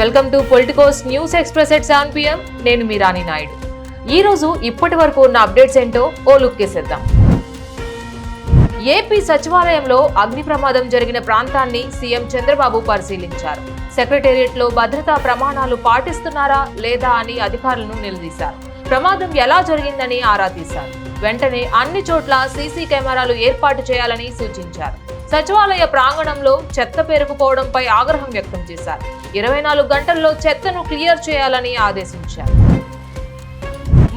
Welcome to Politicos news express at 7 PM. నేను మీ రాణి నాయుడు. ఈ రోజు ఇప్పటి వరకు ఉన్న అప్డేట్స్ ఏంటో ఓ లుక్ చేసేద్దాం. ఏపీ సచివాలయంలో అగ్ని ప్రమాదం జరిగిన ప్రాంతాన్ని సీఎం చంద్రబాబు పరిశీలించారు. సెక్రటేరియట్ లో భద్రతా ప్రమాణాలు పాటిస్తున్నారా లేదా అని అధికారులను నిలదీశారు. ప్రమాదం ఎలా జరిగిందని ఆరా తీశారు. వెంటనే అన్ని చోట్ల సీసీ కెమెరాలు ఏర్పాటు చేయాలని సూచించారు. సచివాలయ ప్రాంగణంలో చెత్త పేరుకుపోవడంపై ఆగ్రహం వ్యక్తం చేశారు. 24 గంటల్లో చెత్తను క్లియర్ చేయాలని ఆదేశించారు.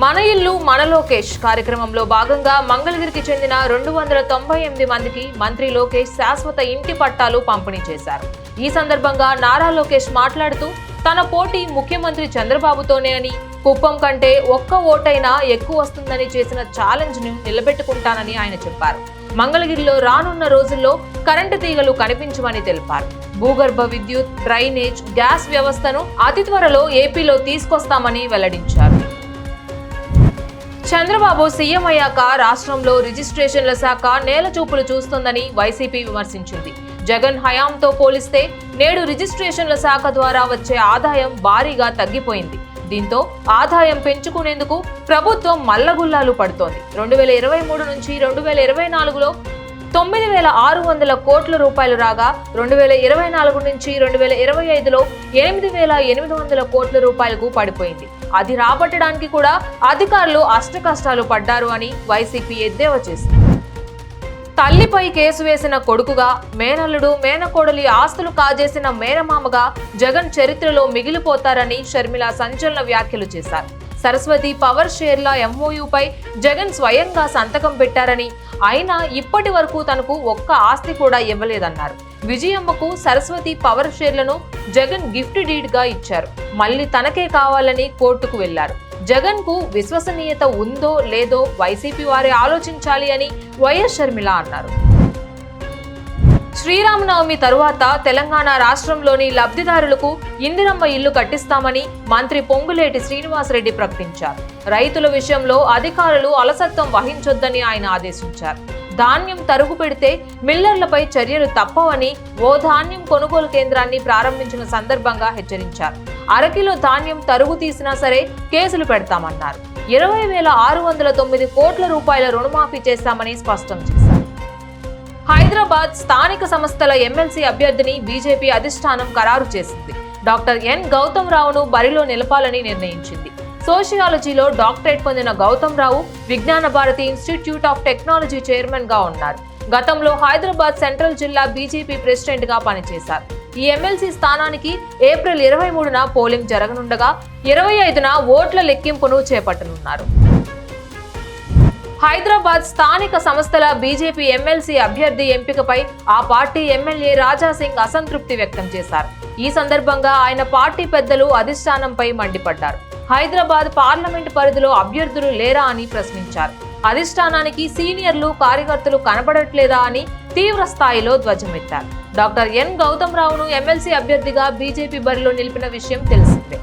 మన ఇల్లు మన లోకేష్ కార్యక్రమంలో భాగంగా మంగళగిరికి చెందిన 298 మందికి మంత్రి లోకేష్ శాశ్వత ఇంటి పట్టాలు పంపిణీ చేశారు. ఈ సందర్భంగా నారా లోకేష్ మాట్లాడుతూ తన పోటీ ముఖ్యమంత్రి చంద్రబాబుతోనే అని, కుప్పం కంటే ఒక్క ఓటైనా ఎక్కువ వస్తుందని చేసిన ఛాలెంజ్ ను నిలబెట్టుకుంటానని ఆయన చెప్పారు. మంగళగిరిలో రానున్న రోజుల్లో కరెంటు తీగలు కనిపించమని తెలిపారు. భూగర్భ విద్యుత్, డ్రైనేజ్, గ్యాస్ వ్యవస్థను అతి త్వరలో ఏపీలో తీసుకొస్తామని వెల్లడించారు. చంద్రబాబు సీఎం అయ్యాక రాష్ట్రంలో రిజిస్ట్రేషన్ల శాఖ నేల చూపులు చూస్తుందని వైసీపీ విమర్శించింది. జగన్ హయాంతో పోలిస్తే నేడు రిజిస్ట్రేషన్ల శాఖ ద్వారా వచ్చే ఆదాయం భారీగా తగ్గిపోయింది. దీంతో ఆదాయం పెంచుకునేందుకు ప్రభుత్వం మల్లగుల్లాలు పడుతోంది. 2023 నుంచి 2024లో 9,600 కోట్ల రూపాయలు రాగా 2024 నుంచి 2025లో 8,800 కోట్ల రూపాయలకు పడిపోయింది. అది రాబట్టడానికి కూడా అధికారులు అష్టకష్టాలు పడ్డారు అని వైసీపీ ఎద్దేవా చేసింది. తల్లిపై కేసు వేసిన కొడుకుగా, మేనల్లుడు మేనకోడలి ఆస్తులు కాజేసిన మేనమామగా జగన్ చరిత్రలో మిగిలిపోతారని షర్మిల సంచలన వ్యాఖ్యలు చేశారు. సరస్వతి పవర్ షేర్ల MOUపై జగన్ స్వయంగా సంతకం పెట్టారని, అయినా ఇప్పటి వరకు తనకు ఒక్క ఆస్తి కూడా ఇవ్వలేదన్నారు. విజయమ్మకు సరస్వతి పవర్ షేర్లను జగన్ గిఫ్ట్ డీడ్ గా ఇచ్చారు. మళ్ళీ తనకే కావాలని కోర్టుకు వెళ్లారు. జగన్ కు విశ్వసనీయత ఉందో లేదో వైసీపీ వారే ఆలోచించాలి అని వైఎస్ షర్మిల అన్నారు. శ్రీరామనవమి తరువాత తెలంగాణ రాష్ట్రంలోని లబ్ధిదారులకు ఇందిరమ్మ ఇల్లు కట్టిస్తామని మంత్రి పొంగులేటి శ్రీనివాసరెడ్డి ప్రకటించారు. రైతుల విషయంలో అధికారులు అలసత్వం వహించొద్దని ఆయన ఆదేశించారు. ధాన్యం తరుగు పెడితే మిల్లర్లపై చర్యలు తప్పవని ఓ ధాన్యం కొనుగోలు కేంద్రాన్ని ప్రారంభించిన సందర్భంగా హెచ్చరించారు. అరకిలో ధాన్యం తరుగు తీసినా సరే కేసులు పెడతామన్నారు. 20,609 కోట్ల రూపాయల రుణమాఫీ చేస్తామని స్పష్టం చేశారు. హైదరాబాద్ స్థానిక సంస్థల ఎమ్మెల్సీ అభ్యర్థిని బీజేపీ అధిష్టానం ఖరారు చేసింది. డాక్టర్ ఎన్ గౌతమ్ రావును బరిలో నిలపాలని నిర్ణయించింది. సోషియాలజీలో డాక్టరేట్ పొందిన Gautam Rao Vignana Bharathi institute of technology chairman గా ఉన్నారు. గతంలో హైదరాబాద్ సెంట్రల్ జిల్లా బీజేపీ ప్రెసిడెంట్ గా పనిచేశారు. ఈ ఎమ్మెల్సీ స్థానానికి ఏప్రిల్ 23న పోలింగ్ జరగనుండగా 25న ఓట్ల లెక్కింపును చేపట్టనున్నారు. హైదరాబాద్ స్థానిక సంస్థల బీజేపీ ఎమ్మెల్సీ అభ్యర్థి ఎంపికపై ఆ పార్టీ ఎమ్మెల్యే రాజాసింగ్ అసంతృప్తి వ్యక్తం చేశారు. ఈ సందర్భంగా ఆయన పార్టీ పెద్దలు అధిష్టానంపై మండిపడ్డారు. హైదరాబాద్ పార్లమెంట్ పరిధిలో అభ్యర్థులు లేరా అని ప్రశ్నించారు. అధిష్టానానికి సీనియర్లు, కార్యకర్తలు కనబడట్లేదా అని తీవ్ర స్థాయిలో ధ్వజమెత్తారు. డాక్టర్ ఎన్ గౌతమ్ రావును ఎమ్మెల్సీ అభ్యర్థిగా బీజేపీ బరిలో నిలిపిన విషయం తెలిసిందే.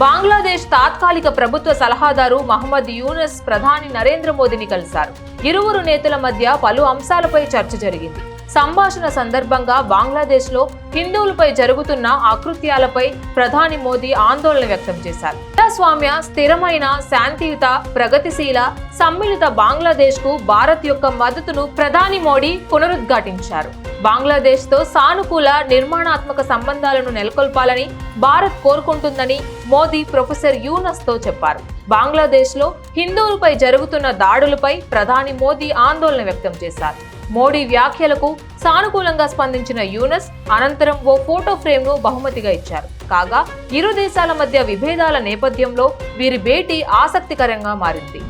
బంగ్లాదేశ్ తాత్కాలిక ప్రభుత్వ సలహాదారు మహమ్మద్ యూనస్ ప్రధాని నరేంద్ర మోదీని కలిశారు. ఇరువురు నేతల మధ్య పలు అంశాలపై చర్చ జరిగింది. సంభాషణ సందర్భంగా బంగ్లాదేశ్ లో హిందువులపై జరుగుతున్న అకృత్యాలపై ప్రధాని మోదీ ఆందోళన వ్యక్తం చేశారు. ప్రజాస్వామ్య, స్థిరమైన, శాంతియుత, ప్రగతిశీల, సమ్మిళిత బంగ్లాదేశ్ కు భారత్ యొక్క మద్దతును ప్రధాని మోడీ పునరుద్ఘాటించారు. బంగ్లాదేశ్ తో సానుకూల, నిర్మాణాత్మక సంబంధాలను నెలకొల్పాలని భారత్ కోరుకుంటుందని మోదీ ప్రొఫెసర్ యూనస్ తో చెప్పారు. బంగ్లాదేశ్ లో హిందువులపై జరుగుతున్న దాడులపై ప్రధాని మోదీ ఆందోళన వ్యక్తం చేశారు. మోడీ వ్యాఖ్యలకు సానుకూలంగా స్పందించిన యూనస్ అనంతరం ఓ ఫోటో ఫ్రేమ్ ను బహుమతిగా ఇచ్చారు. కాగా ఇరు దేశాల మధ్య విభేదాల నేపథ్యంలో వీరి భేటీ ఆసక్తికరంగా మారింది.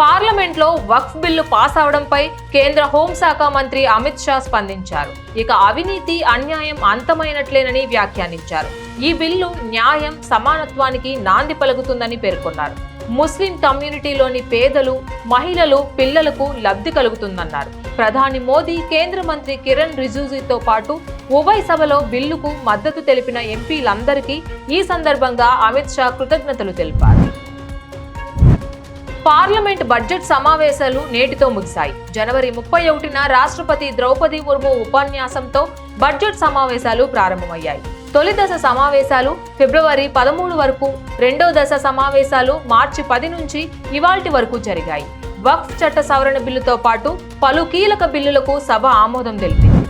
పార్లమెంట్ లో వక్ఫ్ బిల్లు పాస్ అవడంపై కేంద్ర హోంశాఖ మంత్రి అమిత్ షా స్పందించారు. ఇక అవినీతి, అన్యాయం అంతమైనట్లేనని వ్యాఖ్యానించారు. ఈ బిల్లు న్యాయం, సమానత్వానికి నాంది పలుకుతుందని పేర్కొన్నారు. ముస్లిం కమ్యూనిటీలోని పేదలు, మహిళలు, పిల్లలకు లబ్ధి కలుగుతుందన్నారు. ప్రధాని మోదీ, కేంద్ర మంత్రి కిరణ్ రిజిజుతో పాటు ఉభయ సభలో బిల్లుకు మద్దతు తెలిపిన ఎంపీలందరికీ ఈ సందర్భంగా అమిత్ షా కృతజ్ఞతలు తెలిపారు. పార్లమెంట్ బడ్జెట్ సమావేశాలు నేటితో ముగిశాయి. జనవరి 31న రాష్ట్రపతి ద్రౌపది ముర్ము ఉపన్యాసంతో బడ్జెట్ సమావేశాలు ప్రారంభమయ్యాయి. తొలి దశ సమావేశాలు ఫిబ్రవరి 13 వరకు, రెండో దశ సమావేశాలు మార్చి 10 నుంచి ఇవాల్టి వరకు జరిగాయి. వక్ఫ్ చట్ట సవరణ బిల్లుతో పాటు పలు కీలక బిల్లులకు సభ ఆమోదం తెలిపింది.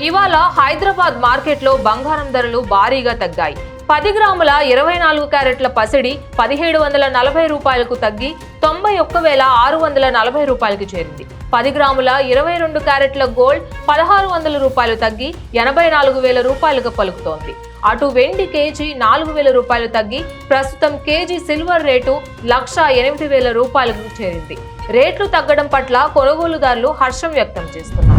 ఇవాళ హైదరాబాద్ మార్కెట్లో బంగారం ధరలు భారీగా తగ్గాయి. 10 గ్రాముల 24 క్యారెట్ల పసిడి 1740 రూపాయలకు తగ్గి 91,640 రూపాయలకు చేరింది. 10 గ్రాముల 22 క్యారెట్ల గోల్డ్ 1600 రూపాయలు తగ్గి 84,000 రూపాయలకు పలుకుతోంది. అటు వెండి కేజీ 4,000 రూపాయలు తగ్గి ప్రస్తుతం కేజీ సిల్వర్ రేటు 1,08,000 రూపాయలకు చేరింది. రేట్లు తగ్గడం పట్ల కొనుగోలుదారులు హర్షం వ్యక్తం చేస్తున్నారు.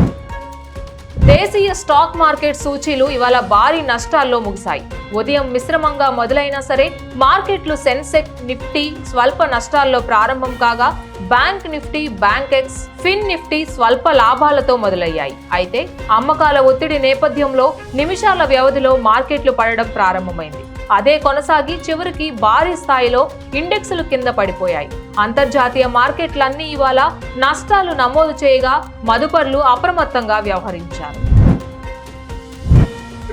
దేశీయ స్టాక్ మార్కెట్ సూచీలు ఇవాళ భారీ నష్టాల్లో ముగిశాయి. ఉదయం మిశ్రమంగా మొదలైనా సరే మార్కెట్లు సెన్సెక్స్, నిఫ్టీ స్వల్ప నష్టాల్లో ప్రారంభం కాగా బ్యాంక్ నిఫ్టీ, బ్యాంక్ ఎక్స్, ఫిన్ నిఫ్టీ స్వల్ప లాభాలతో మొదలయ్యాయి. అయితే అమ్మకాల ఒత్తిడి నేపథ్యంలో నిమిషాల వ్యవధిలో మార్కెట్లు పడడం ప్రారంభమైంది. అదే కొనసాగి చివరికి భారీ స్థాయిలో ఇండెక్స్లు కింద పడిపోయాయి. అంతర్జాతీయ మార్కెట్లన్నీ ఇవాళ నష్టాలు నమోదు చేయగా మదుపర్లు అప్రమత్తంగా వ్యవహరించారు.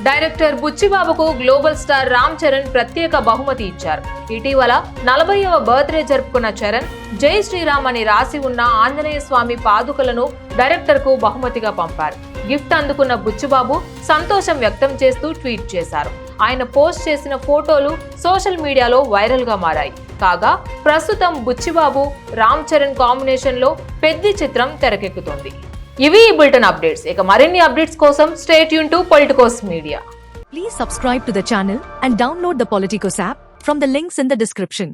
డైరెక్టర్ బుచ్చిబాబుకు గ్లోబల్ స్టార్ రామ్ చరణ్ ప్రత్యేక బహుమతి ఇచ్చారు. ఇటీవల 40వ బర్త్డే జరుపుకున్న చరణ్ జై శ్రీరామ్ అని రాసి ఉన్న ఆంజనేయ స్వామి పాదుకలను డైరెక్టర్ కు బహుమతిగా పంపారు. గిఫ్ట్ అందుకున్న బుచ్చిబాబు సంతోషం వ్యక్తం చేస్తూ ట్వీట్ చేశారు. ఆయన పోస్ట్ చేసిన ఫోటోలు సోషల్ మీడియాలో వైరల్ గా మారాయి. కాగా ప్రస్తుతం బుచ్చిబాబు, రామ్ చరణ్ కాంబినేషన్ లో పెద్ద చిత్రం తెరకెక్కుతోంది. ఇవి ఈ బులెటిన్ అప్డేట్స్. ఇక మరిన్ని అప్డేట్స్ కోసం stay tune to Politicos media. Please subscribe to the channel and download the Politicos app from the links in the description.